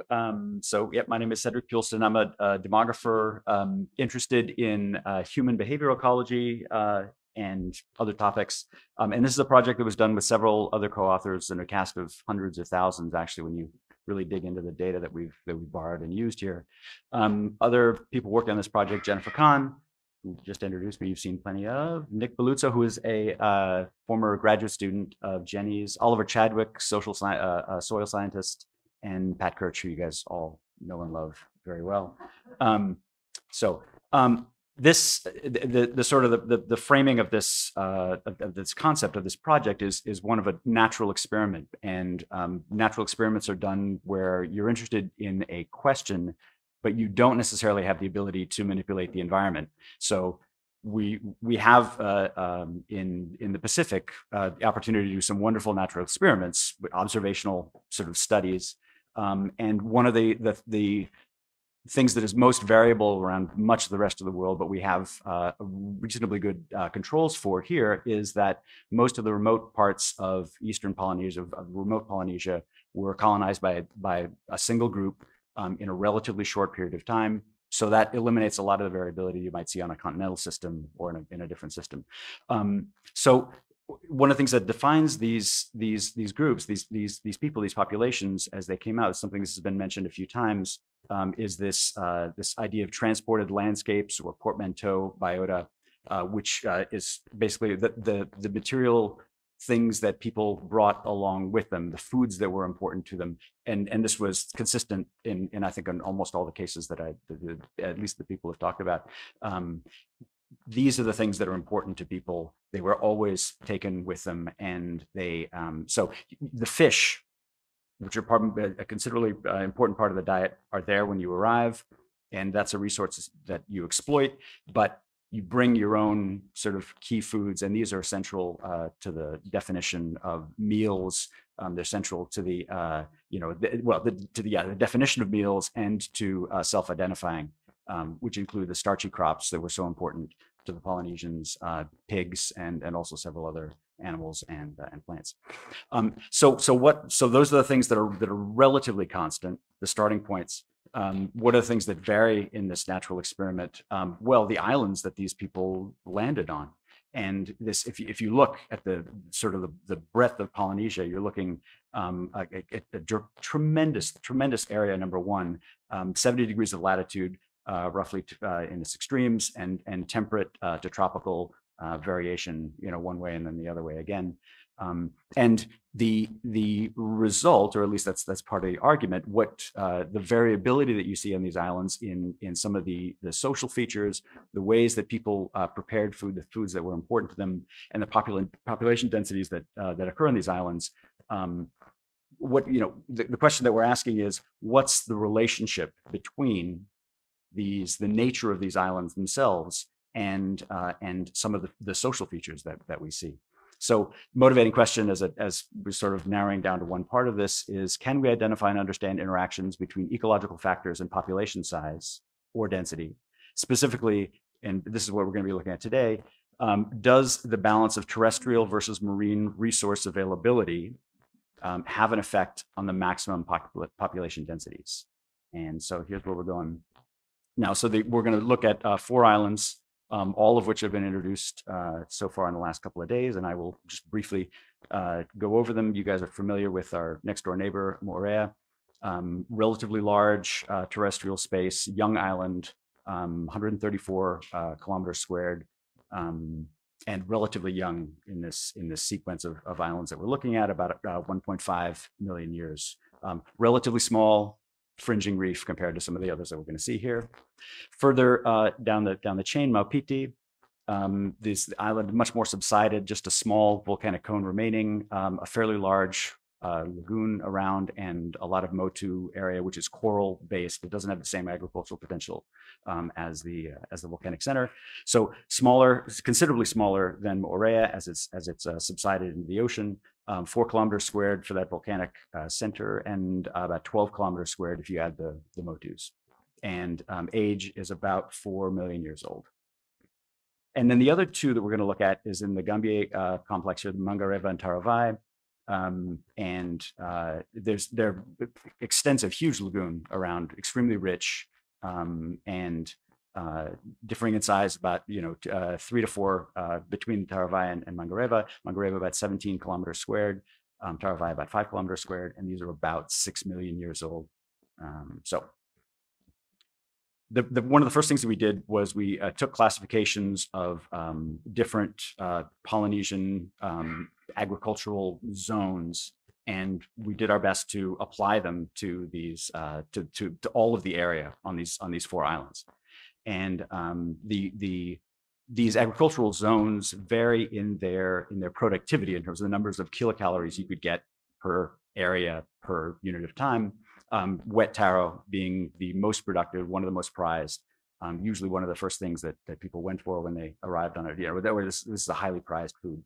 My name is Cedric PULESTON. I'm a demographer interested in human behavioral ecology and other topics. And this is a project that was done with several other co-authors and a cast of hundreds of thousands, actually, when you really dig into the data that we've borrowed and used here. Other people working on this project: Jennifer KAHN, who just introduced me, you've seen plenty of; Nick BELLUZZO, who is a former graduate student of Jenny's; Oliver CHADWICK, soil scientist; and Pat KIRCH, who you guys all know and love very well. The framing of this concept of this project is one of a natural experiment, and natural experiments are done where you're interested in a question, but you don't necessarily have the ability to manipulate the environment. So we have in the Pacific the opportunity to do some wonderful natural experiments, observational sort of studies, and one of the things that is most variable around much of the rest of the world, but we have reasonably good controls for here, is that most of the remote parts of eastern Polynesia, of remote Polynesia, were colonized by a single group in a relatively short period of time. So that eliminates a lot of the variability you might see on a continental system or in a different system. So one of the things that defines these groups, these people, these populations, as they came out, something this has been mentioned a few times, is this idea of transported landscapes, or portmanteau biota, which is basically the material things that people brought along with them, the foods that were important to them, and this was consistent in I think in almost all the cases that at least the people have talked about. These are the things that are important to people. They were always taken with them, and they so the fish, which are a considerably important part of the diet, are there when you arrive, and that's a resource that you exploit, but you bring your own sort of key foods, and these are central to the definition of meals. They're central to the the definition of meals, and to self-identifying, which include the starchy crops that were so important to the Polynesians, pigs, and also several other animals and plants. So those are the things that are relatively constant, the starting points. What are the things that vary in this natural experiment? Well, the islands that these people landed on. And this, if you look at the sort of the breadth of Polynesia, you're looking at a tremendous area. Number one, 70 degrees of latitude, roughly in its extremes, and temperate to tropical variation, one way and then the other way again. And the result, or at least that's part of the argument, what the variability that you see on these islands in some of the social features, the ways that people prepared food, the foods that were important to them, and the population densities that occur on these islands. The question that we're asking is, what's the relationship between the nature of these islands themselves and some of the social features that we see? So motivating question, as we're sort of narrowing down to one part of this, is: can we identify and understand interactions between ecological factors and population size or density? Specifically, and this is what we're going to be looking at today, does the balance of terrestrial versus marine resource availability have an effect on the maximum population densities? And so here's where we're going now. So we're going to look at 4 islands, all of which have been introduced so far in the last couple of days, and I will just briefly go over them. You guys are familiar with our next door neighbor, Moorea. Relatively large terrestrial space, young island, 134 kilometers squared, and relatively young in this sequence of islands that we're looking at, about 1.5 million years. Relatively small, fringing reef compared to some of the others that we're going to see here. Further down the chain, Maupiti, this island much more subsided, just a small volcanic cone remaining, a fairly large lagoon around, and a lot of Motu area, which is coral based. It doesn't have the same agricultural potential as the volcanic center. So smaller, considerably smaller than Moorea as it's subsided into the ocean. 4 kilometers squared for that volcanic center, and about 12 kilometers squared if you add the Motus. And age is about 4 million years old. And then the other 2 that we're going to look at is in the Gambier complex here, the Mangareva and Taravai. They're extensive, huge lagoon around, extremely rich, and differing in size about 3 to 4 between Taravai and Mangareva. Mangareva about 17 kilometers squared, Taravai about 5 kilometers squared, and these are about 6 million years old. So one of the first things that we did was we took classifications of different Polynesian agricultural zones, and we did our best to apply them to these to all of the area on these 4 islands. And these agricultural zones vary in their productivity in terms of the numbers of kilocalories you could get per area per unit of time. Wet taro being the most productive, one of the most prized, usually one of the first things that people went for when they arrived on it. This is a highly prized food.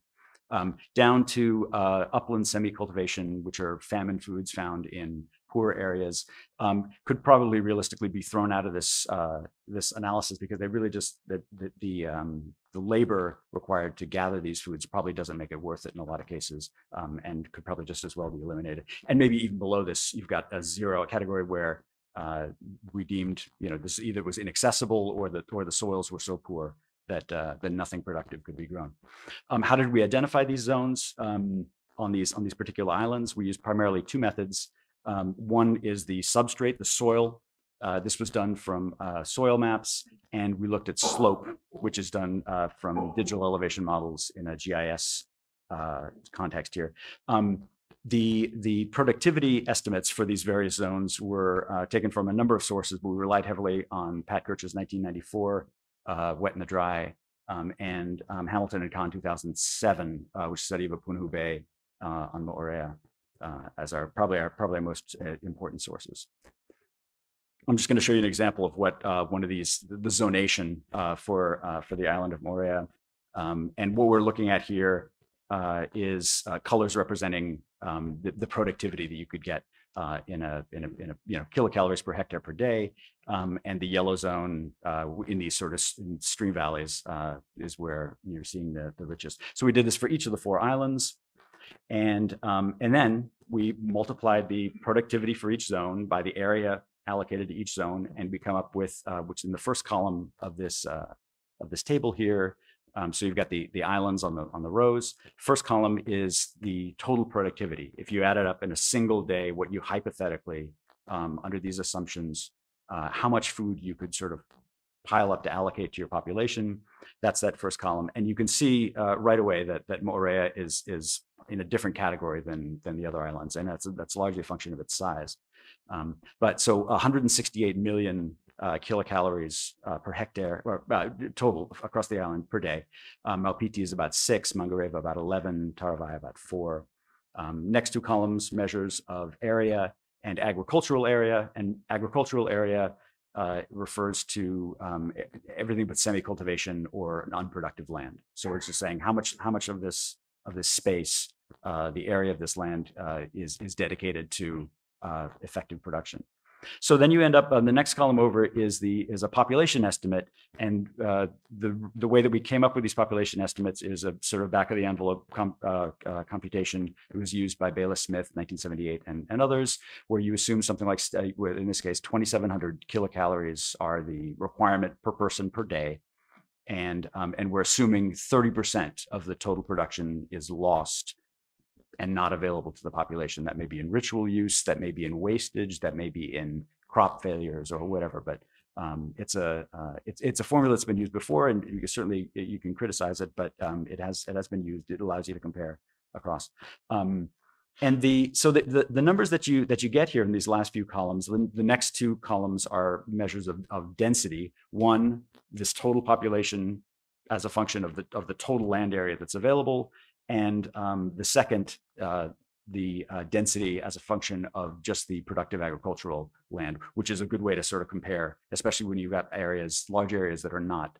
Down to upland semi-cultivation, which are famine foods found in poor areas, could probably realistically be thrown out of this analysis, because they really just the labor required to gather these foods probably doesn't make it worth it in a lot of cases, and could probably just as well be eliminated. And maybe even below this, you've got a category where we deemed this either was inaccessible or the soils were so poor that nothing productive could be grown. How did we identify these zones on these particular islands? We used primarily 2 methods. One is the substrate, the soil. This was done from soil maps, and we looked at slope, which is done from digital elevation models in a GIS context here. The productivity estimates for these various zones were taken from a number of sources, but we relied heavily on Pat KIRCH's 1994 Wet in the Dry, and Hamilton and KAHN 2007, which study of Punahou Bay on Moorea, as probably our most important sources. I'm just going to show you an example of what one of these, the zonation for the island of Moorea. And what we're looking at here is colors representing the productivity that you could get in a kilocalories per hectare per day, and the yellow zone in these sort of stream valleys is where you're seeing the richest. So we did this for each of the 4 islands, and then we multiplied the productivity for each zone by the area allocated to each zone, and we come up with which in the first column of this table here. So you've got the islands on the rows. First column is the total productivity. If you add it up in a single day, what you hypothetically, under these assumptions, how much food you could sort of pile up to allocate to your population. That's that first column. And you can see right away that Moorea is in a different category than the other islands. And that's largely a function of its size. But so 168 million kilocalories per hectare, or total across the island per day. Maupiti is about 6, Mangareva about 11, Taravai about 4. Next 2 columns, measures of area and agricultural area. And agricultural area refers to everything but semi-cultivation or an unproductive land. So we're just saying how much of this space, the area of this land is dedicated to effective production. So then you end up on the next column over is a population estimate, and the way that we came up with these population estimates is a sort of back of the envelope computation. It was used by Bayless Smith, 1978, and others, where you assume something like, in this case, 2,700 kilocalories are the requirement per person per day, and we're assuming 30% of the total production is lost and not available to the population. That may be in ritual use, that may be in wastage, that may be in crop failures or whatever. But it's a formula that's been used before, and you can criticize it, but it has been used. It allows you to compare across. And the numbers that you get here in these last few columns, the next 2 columns are measures of density. One, this total population as a function of the total land area that's available. And the second, the density as a function of just the productive agricultural land, which is a good way to sort of compare, especially when you've got large areas that are not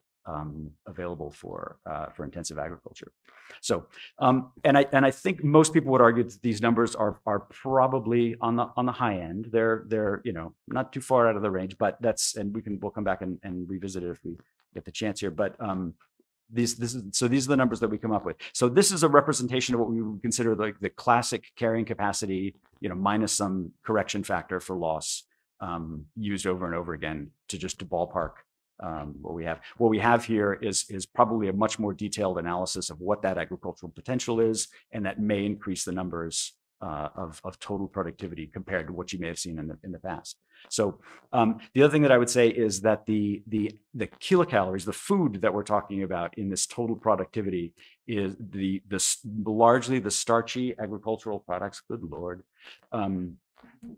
available for intensive agriculture. So, and I think most people would argue that these numbers are probably on the high end. They're not too far out of the range, but we'll come back and revisit it if we get the chance here. But these are the numbers that we come up with. So this is a representation of what we would consider like the classic carrying capacity, minus some correction factor for loss, used over and over again to ballpark what we have. What we have here is probably a much more detailed analysis of what that agricultural potential is, and that may increase the numbers of total productivity compared to what you may have seen in the past. So the other thing that I would say is that the kilocalories, the food that we're talking about in this total productivity, is largely the starchy agricultural products. Good Lord.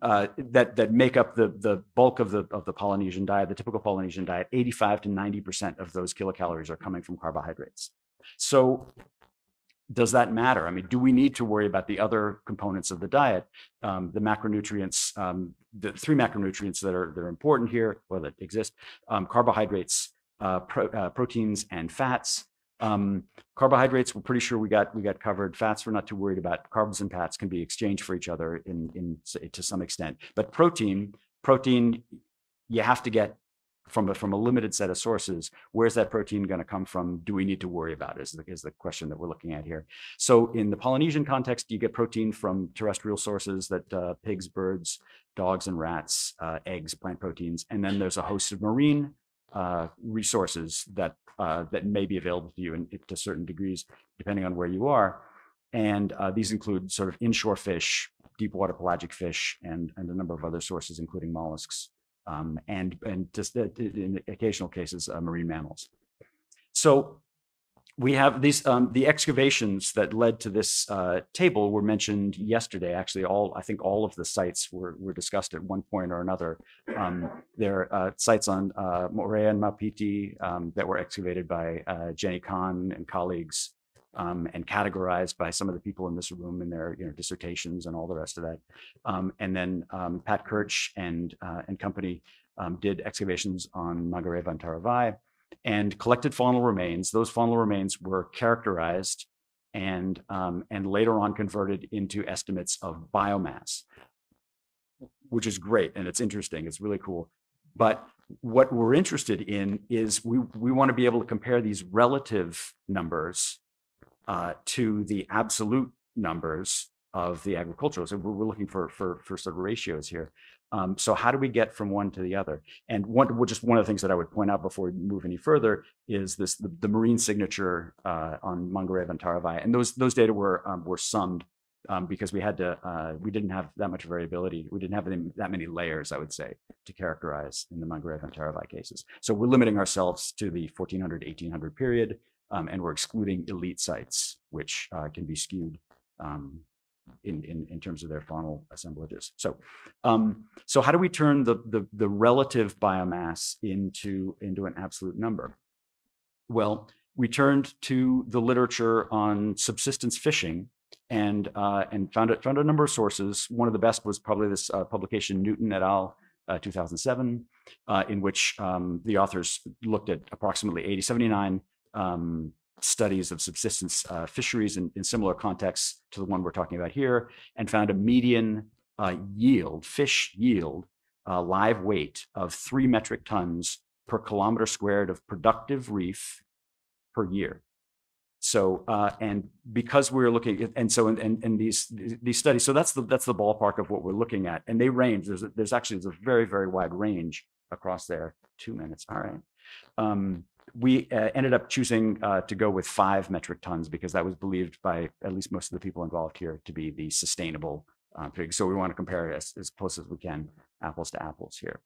That make up the bulk of the Polynesian diet, the typical Polynesian diet. 85 to 90% of those kilocalories are coming from carbohydrates. So does that matter? I mean, do we need to worry about the other components of the diet, the macronutrients, the three macronutrients that are important here, or that exist: carbohydrates, proteins, and fats. Carbohydrates, we're pretty sure we got covered. Fats, we're not too worried about. Carbs and fats can be exchanged for each other to some extent. But protein, you have to get from a limited set of sources. Where's that protein going to come from? Do we need to worry about it? Is the question that we're looking at here. So in the Polynesian context, you get protein from terrestrial sources, that pigs, birds, dogs, and rats, eggs, plant proteins, and then there's a host of marine resources that may be available to you to certain degrees, depending on where you are. And these include sort of inshore fish, deep water pelagic fish, and a number of other sources, including mollusks, and just in occasional cases, marine mammals. So we have these the excavations that led to this table were mentioned yesterday. Actually, I think all of the sites were discussed at one point or another. There are sites on Moorea and Maupiti that were excavated by Jenny KAHN and colleagues, and categorized by some of the people in this room in their dissertations and all the rest of that. And then Pat KIRCH and company did excavations on Mangere Vantaravai and collected faunal remains. Those faunal remains were characterized and later on converted into estimates of biomass, which is great, and it's interesting. It's really cool. But what we're interested in is we want to be able to compare these relative numbers to the absolute numbers of the agricultural. So we're looking for sort of ratios here. So how do we get from one to the other? And just one of the things that I would point out before we move any further is the marine signature on Mangere Vantaravai, and those data were summed because we didn't have that much variability. We didn't have that many layers, I would say, to characterize in the Mangere Vantaravai cases. So we're limiting ourselves to the 1400 1800 period, and we're excluding elite sites, which can be skewed in terms of their faunal assemblages. So how do we turn the relative biomass into an absolute number? Well, we turned to the literature on subsistence fishing and found a number of sources. One of the best was probably this publication, Newton et al., 2007, in which the authors looked at approximately 79 studies of subsistence fisheries in similar contexts to the one we're talking about here, and found a median fish yield, live weight of 3 metric tons per kilometer squared of productive reef per year. So and because we're looking at, and so and these studies, so that's the ballpark of what we're looking at, and they range. There's a very, very wide range across there. 2 minutes, all right. We ended up choosing to go with 5 metric tons because that was believed by at least most of the people involved here to be the sustainable pig. So we want to compare as close as we can, apples to apples here.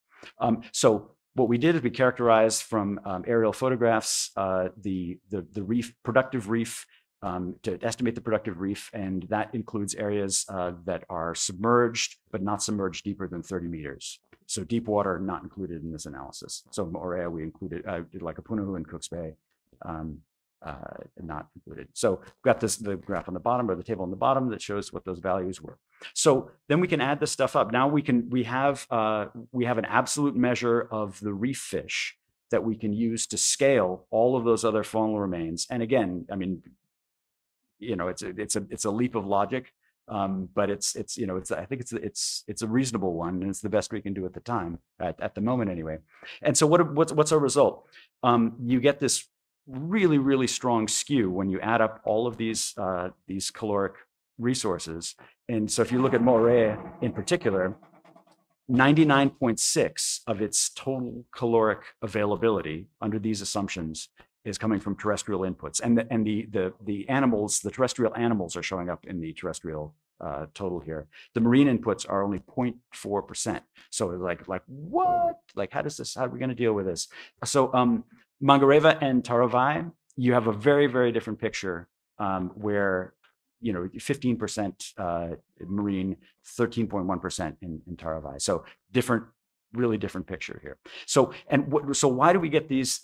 So what we did is we characterized from aerial photographs the reef, productive reef, to estimate the productive reef, and that includes areas that are submerged but not submerged deeper than 30 meters. So deep water not included in this analysis. So Moorea we included, did like Apunahu and Cook's Bay, not included. So we've got the graph on the bottom, or the table on the bottom, that shows what those values were. So then we can add this stuff up. Now we have an absolute measure of the reef fish that we can use to scale all of those other faunal remains. And again, I mean, it's a leap of logic. But I think it's a reasonable one, and it's the best we can do at the time, at the moment anyway. And so what's our result? You get this really, really strong skew when you add up all of these caloric resources. And so if you look at Moorea in particular, 99.6 of its total caloric availability under these assumptions is coming from terrestrial inputs. And the animals, the terrestrial animals are showing up in the terrestrial total here. The marine inputs are only 0.4%. So like what? Like, how are we going to deal with this? So Mangareva and Taravai, you have a very, very different picture where 15% marine, 13.1% in Taravai. So really different picture here. So why do we get this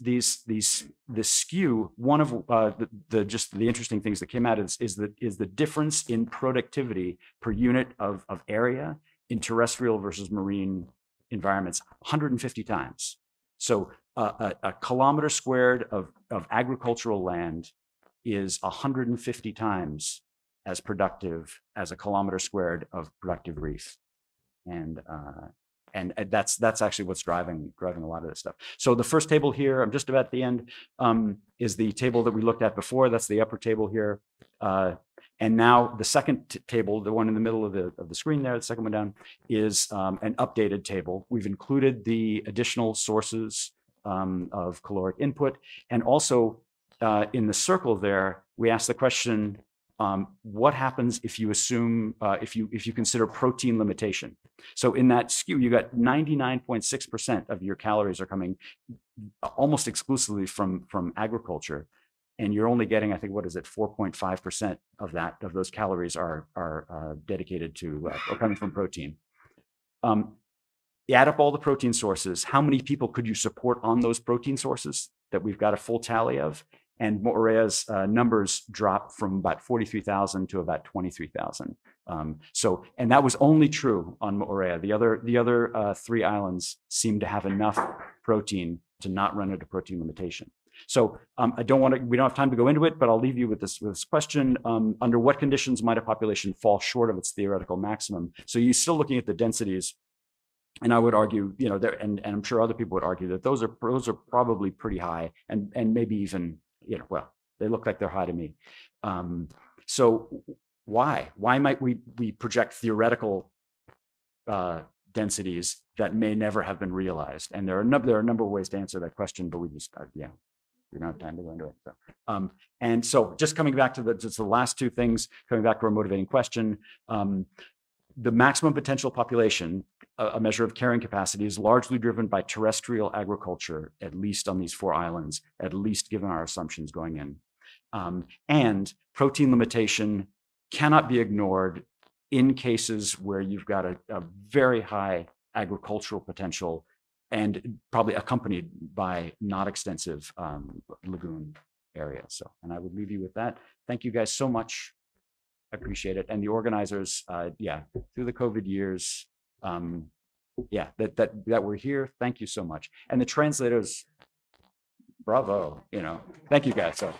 skew? One of the interesting things that came out is the difference in productivity per unit of area in terrestrial versus marine environments 150 times. So a kilometer squared of agricultural land is 150 times as productive as a kilometer squared of productive reef, and that's actually what's driving a lot of this stuff. So the first table here, I'm just about at the end, is the table that we looked at before. That's the upper table here, and now the second table, the one in the middle of the screen there, the second one down, is an updated table. We've included the additional sources of caloric input, and also in the circle there, we ask the question, what happens if you assume, if you consider protein limitation? So in that skew, you got 99.6% of your calories are coming almost exclusively from agriculture, and you're only getting, I think, what is it, 4.5% of those calories are dedicated to or coming from protein. You add up all the protein sources. How many people could you support on those protein sources that we've got a full tally of? And Moorea's numbers drop from about 43,000 to about 23,000. And that was only true on Moorea. The other 3 islands seem to have enough protein to not run into protein limitation. So we don't have time to go into it, but I'll leave you with this question. Under what conditions might a population fall short of its theoretical maximum? So you're still looking at the densities. And I would argue, and I'm sure other people would argue that those are probably pretty high, and maybe even, well, they look like they're high to me. So why might we project theoretical densities that may never have been realized? And there are a number of ways to answer that question, but we just we don't have time to go into it. So, and so just coming back to the last 2 things, coming back to our motivating question. The maximum potential population, a measure of carrying capacity, is largely driven by terrestrial agriculture, at least on these 4 islands, at least given our assumptions going in. And protein limitation cannot be ignored in cases where you've got a very high agricultural potential and probably accompanied by not extensive lagoon area. So, and I would leave you with that. Thank you guys so much. I appreciate it. And the organizers, through the COVID years, that we're here. Thank you so much. And the translators, bravo, thank you guys. So.